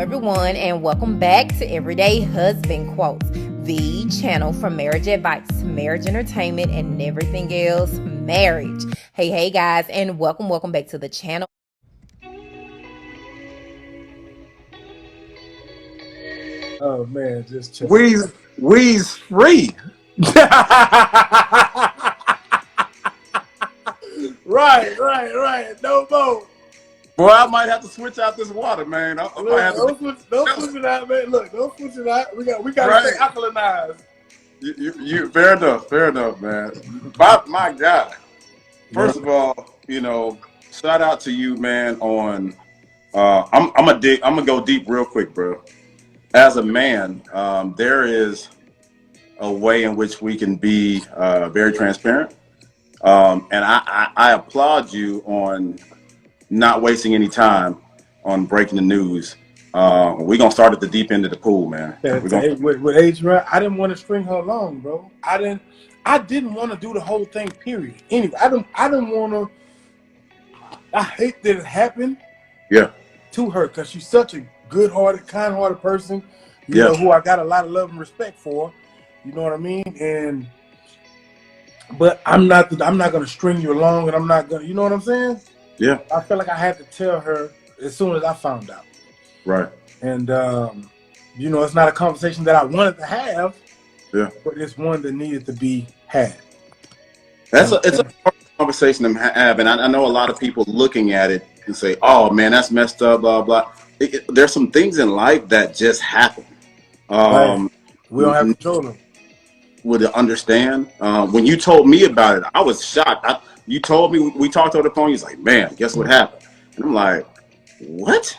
Everyone, and welcome back to Everyday Husband Quotes, the channel for marriage advice, marriage entertainment, and everything else marriage. Hey guys, and welcome back to the channel. Oh man, just chill. We's free. Right. No more. Boy, I might have to switch out this water, man. I might have to. Don't switch it out, man. Look, don't switch it out. We got Right. to stay alkalinized. You fair enough, man. My God. First of all, shout out to you, man. On, I'm gonna go deep real quick, bro. As a man, there is a way in which we can be very transparent, and I applaud you on not wasting any time on breaking the news. We're gonna start at the deep end of the pool, man. With Adriana, I didn't want to string her along, bro. I didn't want to do the whole thing. Period. Anyway, I don't want to. I hate that it happened. Yeah. To her, because she's such a good-hearted, kind-hearted person. You know, who I got a lot of love and respect for. You know what I mean? But I'm not gonna string you along, and I'm not gonna. You know what I'm saying? Yeah. I felt like I had to tell her as soon as I found out. Right. And it's not a conversation that I wanted to have. Yeah. But it's one that needed to be had. It's a hard conversation to have, and I know a lot of people looking at it and say, "Oh man, that's messed up." Blah blah. There's some things in life that just happen. Right. We don't have control of them. Would understand. When you told me about it, I was shocked. You told me, we talked on the phone. He's like, "Man, guess what happened?" And I'm like, "What?"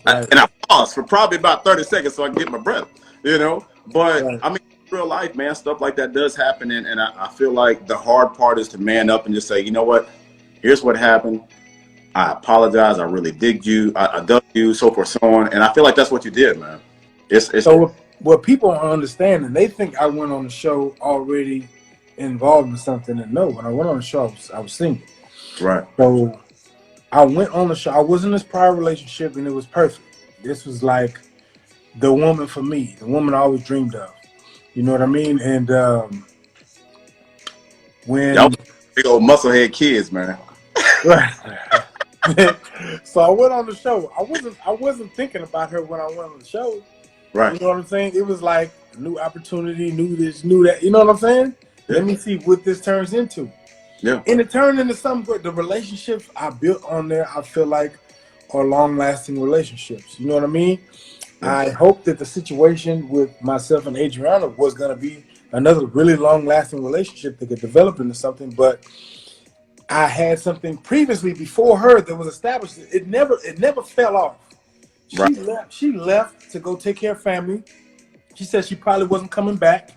Right. And I paused for probably about 30 seconds so I can get my breath. But right. I mean, real life, man, stuff like that does happen, and I feel like the hard part is to man up and just say, you know what? Here's what happened. I apologize. I really digged you. I dug you, so forth, so on. And I feel like that's what you did, man. So what people are understanding, they think I went on the show already involved in something, and no, when I went on the show, I was single. Right. So I went on the show. I was in this prior relationship, and it was perfect. This was like the woman for me, the woman I always dreamed of. You know what I mean? And when y'all big old musclehead kids, man. Right. So I went on the show. I wasn't thinking about her when I went on the show. Right. You know what I'm saying? It was like a new opportunity, new this, new that. You know what I'm saying? Yeah. Let me see what this turns into. Yeah. And it turned into something great. The relationships I built on there, I feel like, are long-lasting relationships. You know what I mean? Yeah. I hope that the situation with myself and Adriana was going to be another really long-lasting relationship that could develop into something, but I had something previously before her that was established. It never fell off. She left to go take care of family. She said she probably wasn't coming back.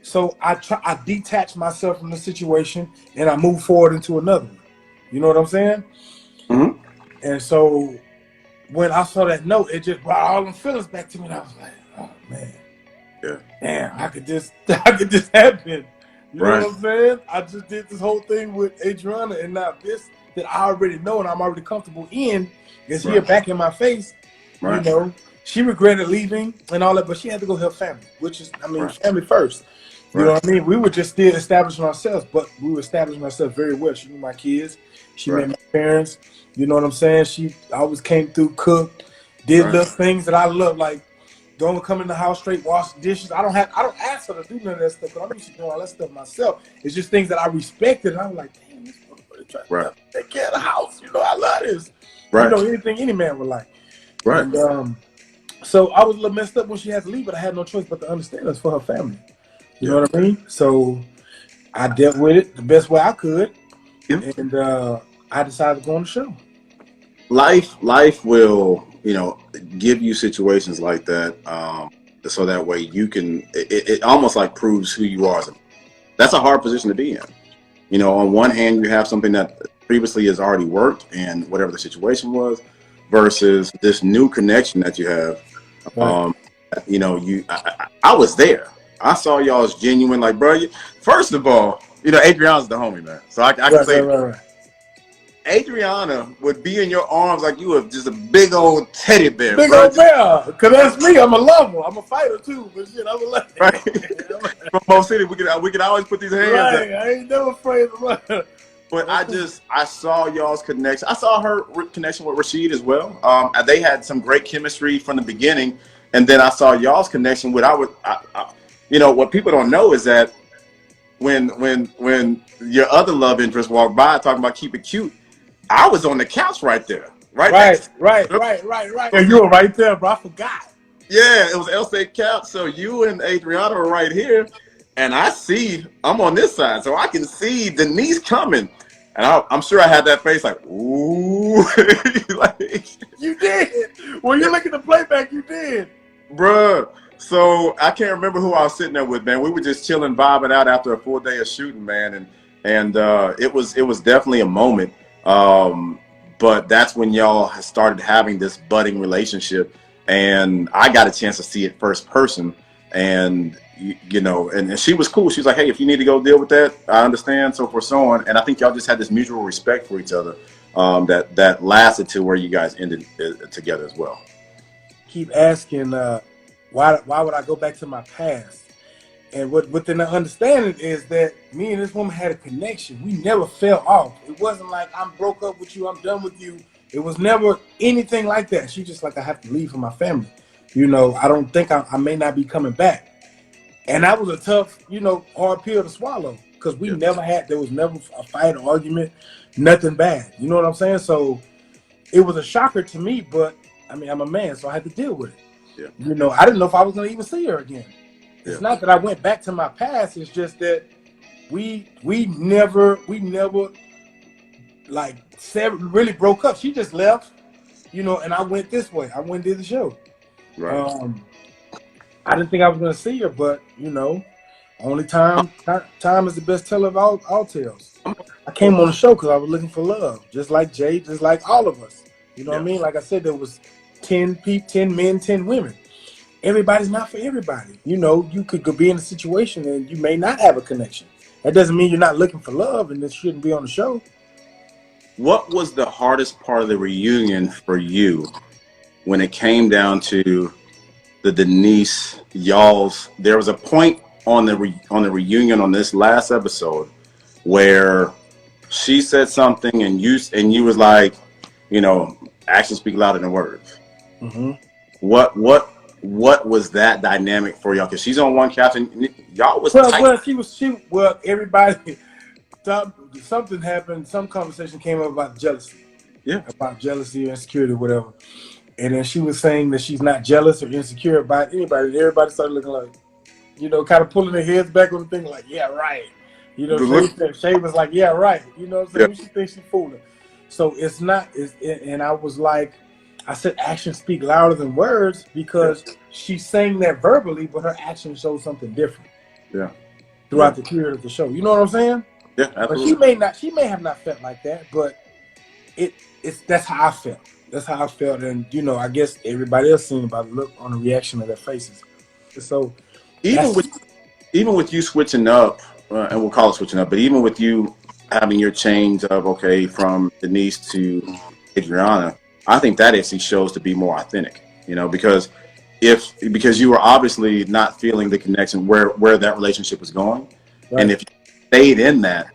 So I detached myself from the situation and I moved forward into another one. You know what I'm saying? Mm-hmm. And so when I saw that note, it just brought all them feelings back to me, and I was like, oh man. Yeah. Damn, I could just happen. You right. know what I'm saying? I just did this whole thing with Adriana, and now this that I already know and I'm already comfortable in is here back in my face. Right. You know, she regretted leaving and all that, but she had to go help family, which is, family first. You know what I mean? We were just still establishing ourselves, but we were establishing ourselves very well. She knew my kids. She met my parents. You know what I'm saying? She always came through, cooked, did little things that I love, like don't come in the house straight, wash dishes. I don't ask her to do none of that stuff, but I'm used to doing all that stuff myself. It's just things that I respected. And I was like, damn, this motherfucker trying to take care of the house. You know, I love this. Right. You know, anything any man would like. Right. And so I was a little messed up when she had to leave, but I had no choice but to understand us for her family. You know what I mean? So I dealt with it the best way I could. Yeah. And I decided to go on the show. Life will, give you situations like that, so that way you can. It almost like proves who you are. That's a hard position to be in. On one hand, you have something that previously has already worked, and whatever the situation was, versus this new connection that you have. Right. I was there. I saw y'all as genuine. Like, bro, first of all, Adriana's the homie, man. So I can say. Right. Adriana would be in your arms like you were just a big old teddy bear, Big bro. old bear. Because that's me. I'm a lover. I'm a fighter, too. But shit, I'm a lover. Right? From Mo City, we could always put these hands up. Right. I ain't never afraid of run. But I saw y'all's connection. I saw her connection with Rashid as well. They had some great chemistry from the beginning, and then I saw y'all's connection with you know, what people don't know is that when your other love interest walked by talking about keep it cute, I was on the couch right there, right next. Right. Yeah, you were right there, bro. I forgot. Yeah, it was L-shaped couch. So you and Adriana were right here, and I'm on this side, so I can see Denise coming. And I'm sure I had that face like, ooh. Like, you did. When you look at the playback, you did. Bruh. So I can't remember who I was sitting there with, man. We were just chilling, vibing out after a full day of shooting, man. And it was definitely a moment. But that's when y'all started having this budding relationship. And I got a chance to see it first person. And you know, and she was cool. She was like, hey, if you need to go deal with that, I understand, so forth, so on. And I think y'all just had this mutual respect for each other that lasted to where you guys ended together as well. Keep asking, why would I go back to my past? And within the understanding is that me and this woman had a connection. We never fell off. It wasn't like I'm broke up with you, I'm done with you. It was never anything like that. She just like, I have to leave for my family. You know, I don't think I may not be coming back. And that was a tough, you know, hard pill to swallow because there was never a fight or argument, nothing bad. You know what I'm saying? So it was a shocker to me, but I mean, I'm a man, so I had to deal with it. Yeah. You know, I didn't know if I was going to even see her again. It's not that I went back to my past. It's just that we never like really broke up. She just left, you know, and I went this way. I went and did the show. Right. I didn't think I was going to see her, but, you know, only time is the best teller of all tales. I came on the show because I was looking for love, just like Jay, just like all of us. You know what I mean? Like I said, there was 10 men, 10 women. Everybody's not for everybody. You know, you could be in a situation and you may not have a connection. That doesn't mean you're not looking for love and this shouldn't be on the show. What was the hardest part of the reunion for you when it came down to the Denise y'all's? There was a point on the reunion on this last episode where she said something and you was like, you know, actions speak louder than words. Mm-hmm. What was that dynamic for y'all? Because she's on one couch and y'all was tight. Well, everybody, something happened. Some conversation came up about jealousy. Yeah. About jealousy or insecurity or whatever. And then she was saying that she's not jealous or insecure about anybody. And everybody started looking like, you know, kind of pulling their heads back on the thing like, yeah, right. You know, Shay was like, yeah, right. You know what I'm saying? Yeah. She thinks she's fooling. So and I was like, I said actions speak louder than words because she's saying that verbally, but her actions show something different. Yeah. Throughout the period of the show. You know what I'm saying? Yeah, absolutely. But she may have not felt like that, but that's how I felt. That's how I felt, and you know, I guess everybody else seen by the look on the reaction of their faces. So even with you switching up, and we'll call it switching up, but even with you having your change of from Denise to Adriana, I think that actually shows to be more authentic. You know, because you were obviously not feeling the connection where that relationship was going, right. And if you stayed in that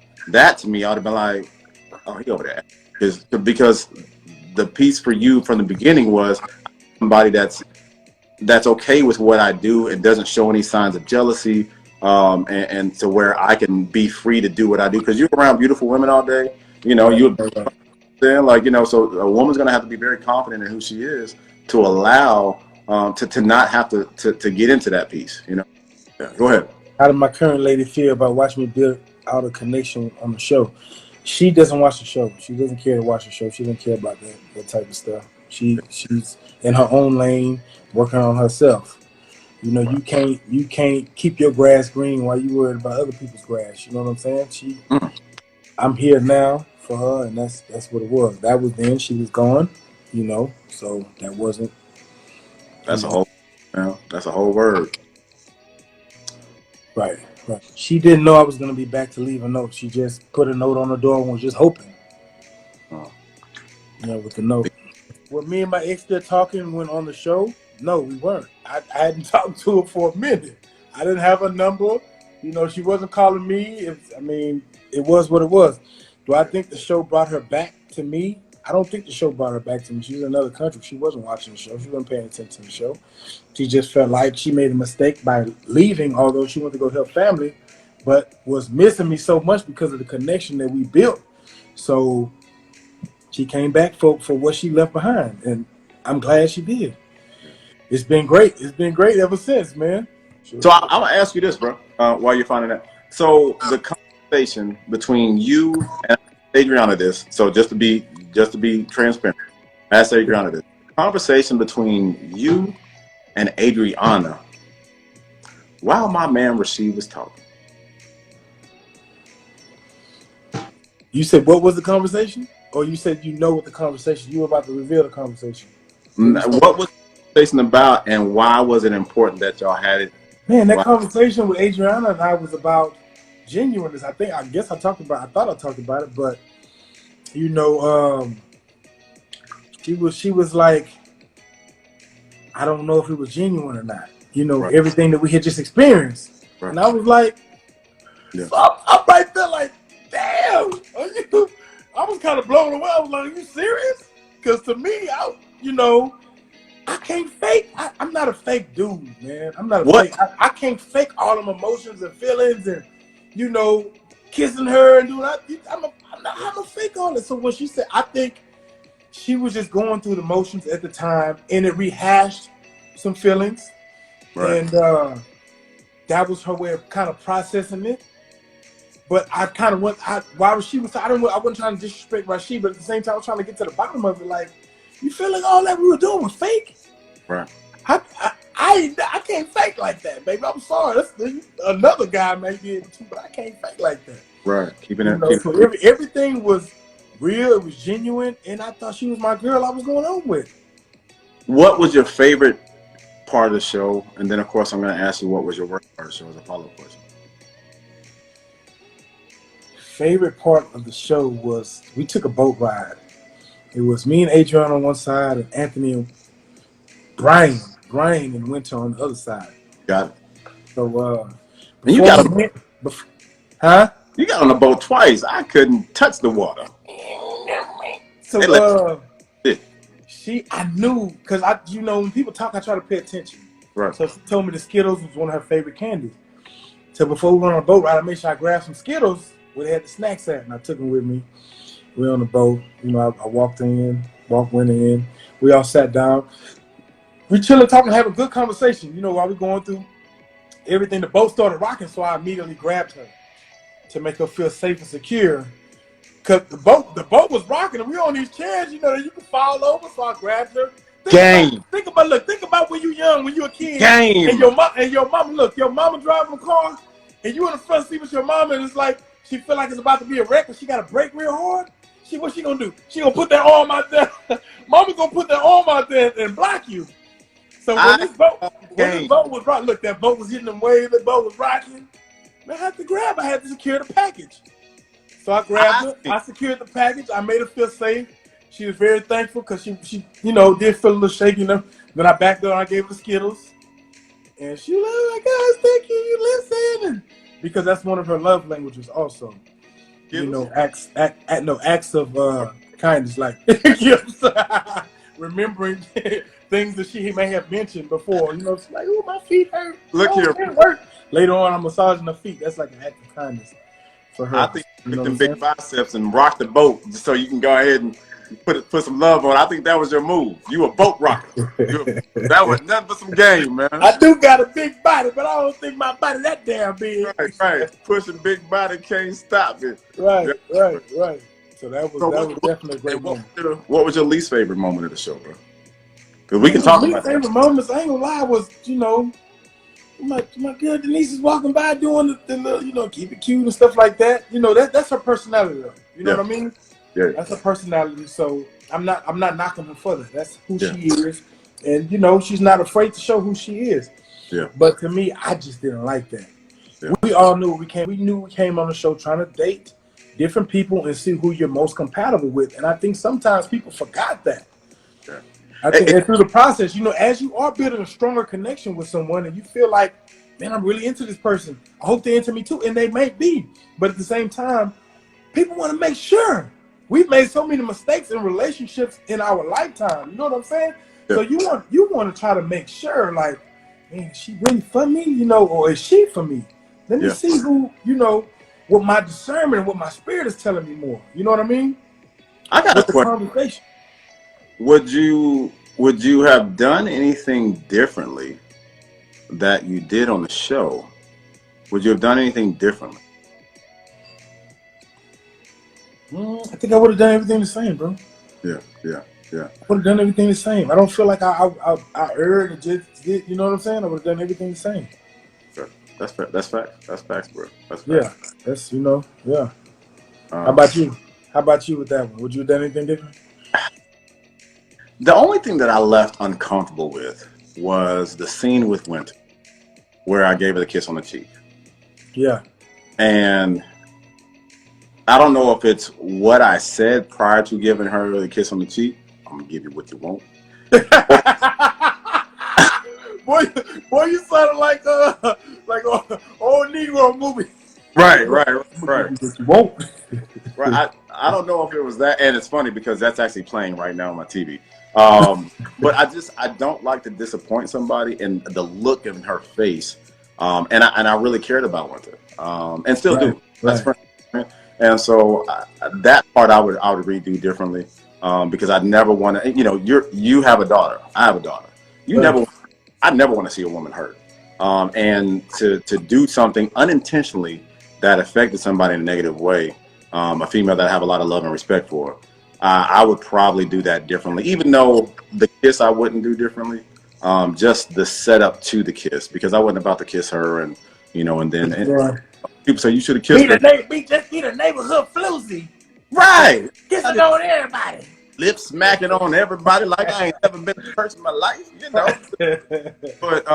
to me ought to be like, oh, he over there, because the piece for you from the beginning was somebody that's okay with what I do and doesn't show any signs of jealousy, and to where I can be free to do what I do. Because you're around beautiful women all day, you know, like, you know, so a woman's gonna have to be very confident in who she is to allow to not have to get into that piece, you know. Yeah, go ahead. How did my current lady feel about watching me build out a connection on the show? She doesn't watch the show. She doesn't care to watch the show. She doesn't care about that type of stuff. She's in her own lane, working on herself. You know, you can't keep your grass green while you worried about other people's grass. You know what I'm saying? I'm here now for her, and that's what it was. That was then. She was gone. You know, so that wasn't. That's a whole word. Right. She didn't know I was going to be back to leave a note. She just put a note on the door and was just hoping. With the note. Were me and my ex still talking when on the show? No, we weren't. I hadn't talked to her for a minute. I didn't have her number. She wasn't calling me. It was what it was. Do I think the show brought her back to me? I don't think the show brought her back to me. She was in another country. She wasn't watching the show. She wasn't paying attention to the show. She just felt like she made a mistake by leaving, although she wanted to go help family, but was missing me so much because of the connection that we built. So she came back for what she left behind, and I'm glad she did. It's been great. It's been great ever since, man. So I'm gonna ask you this, bro, while you're finding that. So the conversation between you and Adriana, so just to be transparent, ask Adriana this. Conversation between you and Adriana while my man Rasheed was talking. You said what was the conversation? Or you said what the conversation, you were about to reveal the conversation. What was the conversation about, and why was it important that y'all had it? Man, that conversation with Adriana and I was about genuineness. I thought I talked about it, but she was like, I don't know if it was genuine or not. Right. Everything that we had just experienced. Right. And I was like, so I'm right there like, damn. I was kind of blown away. I was like, are you serious? Because to me, I can't fake. I'm not a fake dude, man. I'm not a fake. I can't fake all them emotions and feelings and, kissing her and doing that. I'm a fake all this. So when she said, I think she was just going through the motions at the time, and it rehashed some feelings. Right. And that was her way of kind of processing it. But I kind of went, I wasn't trying to disrespect Rasheed, but at the same time, I was trying to get to the bottom of it. Like, you feel like all that we were doing was fake? Right. I can't fake like that, baby. I'm sorry. Another guy may be able to, but I can't fake like that. Right. So everything was real. It was genuine, and I thought she was my girl I was going on with. What was your favorite part of the show? And then, of course, I'm going to ask you what was your worst part of the show as a follow-up question. Favorite part of the show was we took a boat ride. It was me and Adriana on one side and Anthony and Brian and Winter on the other side. Got it. So and you got you got on the boat twice. I couldn't touch the water. So I knew, because when people talk, I try to pay attention. Right. So she told me the Skittles was one of her favorite candies. So before we went on a boat ride, I made sure I grabbed some Skittles where they had the snacks at, and I took them with me. We were on the boat. I went in. We all sat down. We chilling, talking, having a good conversation. While we going through everything, the boat started rocking, so I immediately grabbed her to make her feel safe and secure. Cause the boat was rocking, and we on these chairs, that you can fall over. So I grabbed her. Think about when you young, when you a kid. Game. And your mama driving a car, and you in the front seat with your mama, and it's like she feel like it's about to be a wreck, and she got to brake real hard. What she gonna do? She gonna put that arm out there. Mama gonna put that arm out there and block you. So when this boat was rocking, look, that boat was hitting them waves. The boat was rocking. I had to secure the package. So I grabbed her. I secured the package. I made her feel safe. She was very thankful because she did feel a little shaky. Then I backed her and I gave her the Skittles. And she was like, guys, thank you. You listen. Because that's one of her love languages also. Acts of kindness, like gifts. Remembering things that she may have mentioned before. She's like, oh, my feet hurt. Look here. Later on, I'm massaging her feet. That's like an act of kindness for her. I think you put them big biceps and rock the boat just so you can go ahead and put some love on. I think that was your move. You a boat rocker. That was nothing but some game, man. I do got a big body, but I don't think my body that damn big. Right. Pushing big body can't stop it. Right. So that was definitely a great moment. What was your least favorite moment of the show, bro? Because we can talk about that. Least favorite moments, I ain't gonna lie, was my girl Denise is walking by doing the keep it cute and stuff like that. That's her personality, though. You know what I mean? Yeah. That's her personality. So I'm not knocking her for that. That's who she is, and she's not afraid to show who she is. Yeah. But to me, I just didn't like that. Yeah. We all knew we knew we came on the show trying to date different people and see who you're most compatible with. And I think sometimes people forgot that. Yeah. I think that through the process, as you are building a stronger connection with someone and you feel like, man, I'm really into this person. I hope they're into me too. And they may be. But at the same time, people want to make sure. We've made so many mistakes in relationships in our lifetime. You know what I'm saying? Yeah. So you want to try to make sure, like, man, is she really for me? Or is she for me? Let me see who, what my discernment and what my spirit is telling me more. You know what I mean? I got a question. Would you have done anything differently that you did on the show? Would you have done anything differently? I think I would have done everything the same, bro. Yeah. I would have done everything the same. I don't feel like I erred or just did. You know what I'm saying? I would have done everything the same. Sure. That's fair. That's facts. That's facts, bro. That's facts. Yeah. That's yeah. How about you? How about you with that one? Would you have done anything different? The only thing that I left uncomfortable with was the scene with Winter, where I gave her the kiss on the cheek. Yeah. And I don't know if it's what I said prior to giving her the kiss on the cheek. I'm gonna give you what you want. boy, you sounded like old Negro movie. Right. Won't. Right. I don't know if it was that, and it's funny because that's actually playing right now on my TV. But I don't like to disappoint somebody, and the look in her face, and I really cared about Winter, and still do. That's friend. And so that part I would redo differently, because I never want to. You have a daughter. I have a daughter. I never want to see a woman hurt, and to do something unintentionally that affected somebody in a negative way, a female that I have a lot of love and respect for. I would probably do that differently, even though the kiss I wouldn't do differently. Just the setup to the kiss, because I wasn't about to kiss her, and people say you should have kissed her. Just be the neighborhood floozy. Right. Kissing on everybody. Lip smacking on everybody like I ain't never been a person in my life, But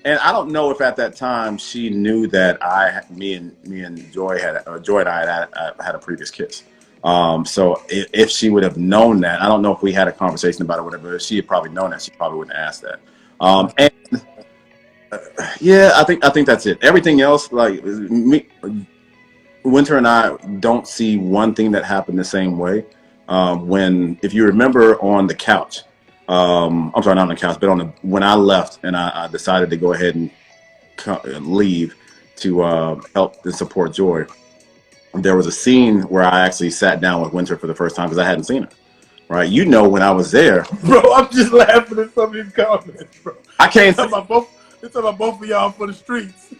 and I don't know if at that time she knew that me and Joy and I had a previous kiss. So if she would have known that, I don't know if we had a conversation about it or whatever. If she had probably known that, she probably wouldn't have asked that. I think that's it. Everything else, like Winter and I don't see one thing that happened the same way. If you remember on the couch, I'm sorry, not on the couch, but when I left and I decided to go ahead and leave to help and support Joy, there was a scene where I actually sat down with Winter for the first time because I hadn't seen her. Right, when I was there, bro, I'm just laughing at some of these comments, bro. I can't. It's talking about both of y'all for the streets.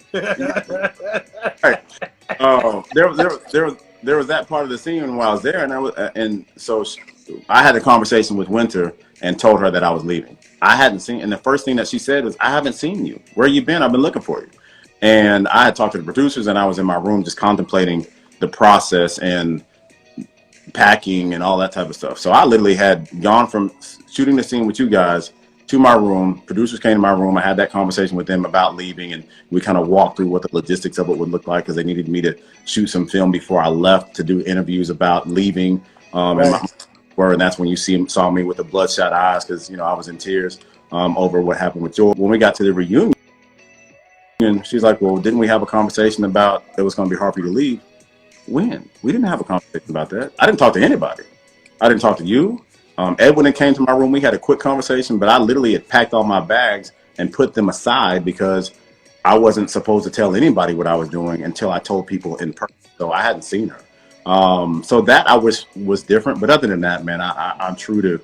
Right. There was that part of the scene while I was there, and so I had a conversation with Winter and told her that I was leaving. I hadn't seen, and the first thing that she said was, "I haven't seen you. Where you been? I've been looking for you." And I had talked to the producers, and I was in my room just contemplating the process and packing and all that type of stuff. So I literally had gone from shooting the scene with you guys to my room. Producers came to my room. I had that conversation with them about leaving, and we kind of walked through what the logistics of it would look like, because they needed me to shoot some film before I left to do interviews about leaving. And that's when you saw me with the bloodshot eyes, because I was in tears over what happened with Joy. When we got to the reunion, she's like, "Well, didn't we have a conversation about it was going to be hard for you to leave?" When? We didn't have a conversation about that. I didn't talk to anybody. I didn't talk to you. Edwin came to my room. We had a quick conversation, but I literally had packed all my bags and put them aside because I wasn't supposed to tell anybody what I was doing until I told people in person. So I hadn't seen her. So that I wish was different. But other than that, man, I'm true to,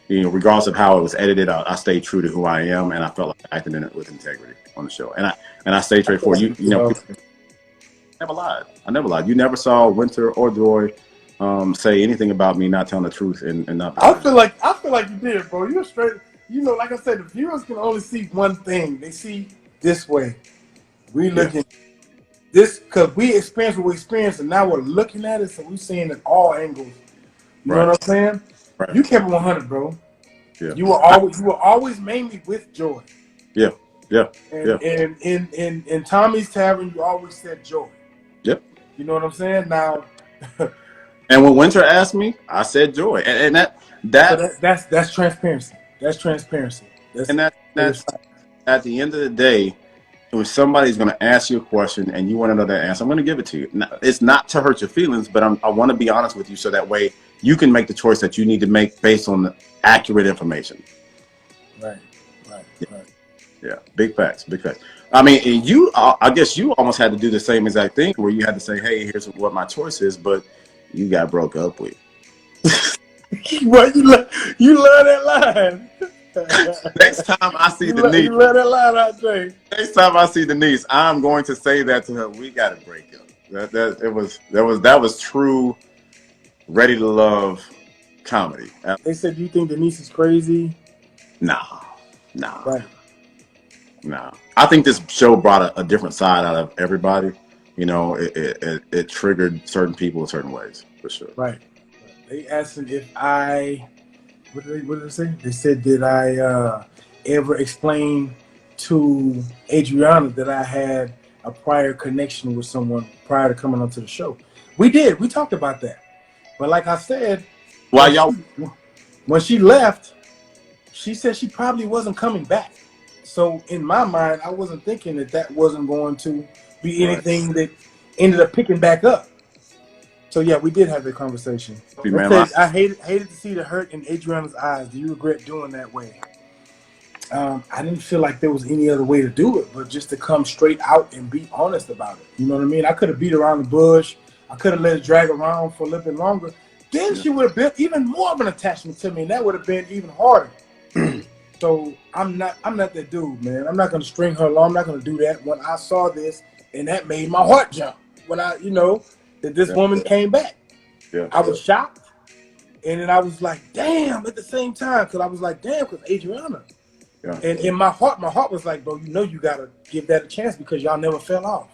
regardless of how it was edited, I stayed true to who I am, and I felt like I acted in it with integrity on the show. And I stayed straightforward. I never lied. You never saw Winter or Joy say anything about me not telling the truth and not. I feel like you did, bro. You're straight. Like I said, the viewers can only see one thing. They see this way. We looking this because we experienced what we experienced, and now we're looking at it, so we're seeing it all angles. You know what I'm saying? Right. You kept it 100, bro. Yeah. You were always mainly with Joy. Yeah. And in Tommy's Tavern, you always said Joy. Yep. You know what I'm saying? Now, And when Winter asked me, I said joy, and So that's transparency. That's transparency. that's at the end of the day, when somebody's going to ask you a question and you want to know that answer, I'm going to give it to you. It's not to hurt your feelings, but I want to be honest with you so that way you can make the choice that you need to make based on the accurate information. Right. Yeah, big facts, big facts. I mean, and I guess you almost had to do the same exact thing where you had to say, hey, here's what my choice is, but you got broke up with. What you love that line. Next time I see Denise, you love that line, I think. Next time I see Denise, I'm going to say that to her. We got to break up. That was true, ready to love comedy. They said, "Do you think Denise is crazy?" No. Right. No. I think this show brought a different side out of everybody. You know, it triggered certain people in certain ways, for sure. Right. They asked me if what did they say? They said, did I ever explain to Adriana that I had a prior connection with someone prior to coming onto the show? We did. We talked about that. But like I said, when she left, she said she probably wasn't coming back. So in my mind, I wasn't thinking that wasn't going to be anything that ended up picking back up. So yeah, we did have that conversation. I hated to see the hurt in Adriana's eyes. Do you regret doing that way? I didn't feel like there was any other way to do it, but just to come straight out and be honest about it. You know what I mean? I could have beat around the bush. I could have let it drag around for a little bit longer. Then she would have built even more of an attachment to me, and that would have been even harder. So I'm not that dude, man. I'm not gonna string her along. I'm not gonna do that. When I saw this, and that made my heart jump. When that this woman came back. Yeah. I was shocked, and then I was like, damn, at the same time, because I was like, damn, because Adriana. Yeah. And in my heart was like, bro, you gotta give that a chance because y'all never fell off.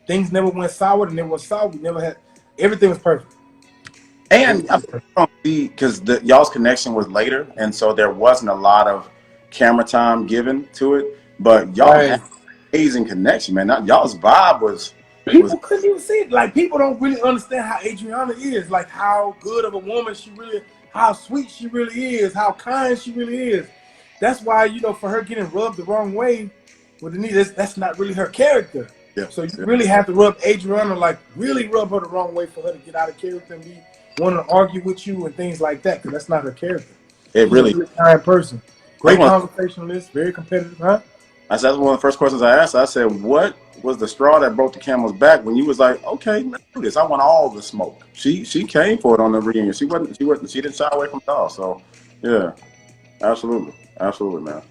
Things never went sour, and never went sour. We never had, everything was perfect. And because y'all's connection was later, and so there wasn't a lot of camera time given to it, but y'all had an amazing connection, man. Y'all's vibe was... People couldn't even see it. Like, people don't really understand how Adriana is, like how good of a woman she really, how sweet she really is, how kind she really is. That's why, for her getting rubbed the wrong way with Denise, that's not really her character. Yeah. So you really have to rub Adriana, like really rub her the wrong way for her to get out of character and be wanting to argue with you and things like that, because that's not her character. She's a really kind person. Great conversationalist, very competitive, huh? That's one of the first questions I asked. I said, what was the straw that broke the camel's back when you was like, okay, let's do this. I want all the smoke. She came for it on the reunion. She didn't shy away from it all. So yeah, absolutely, man.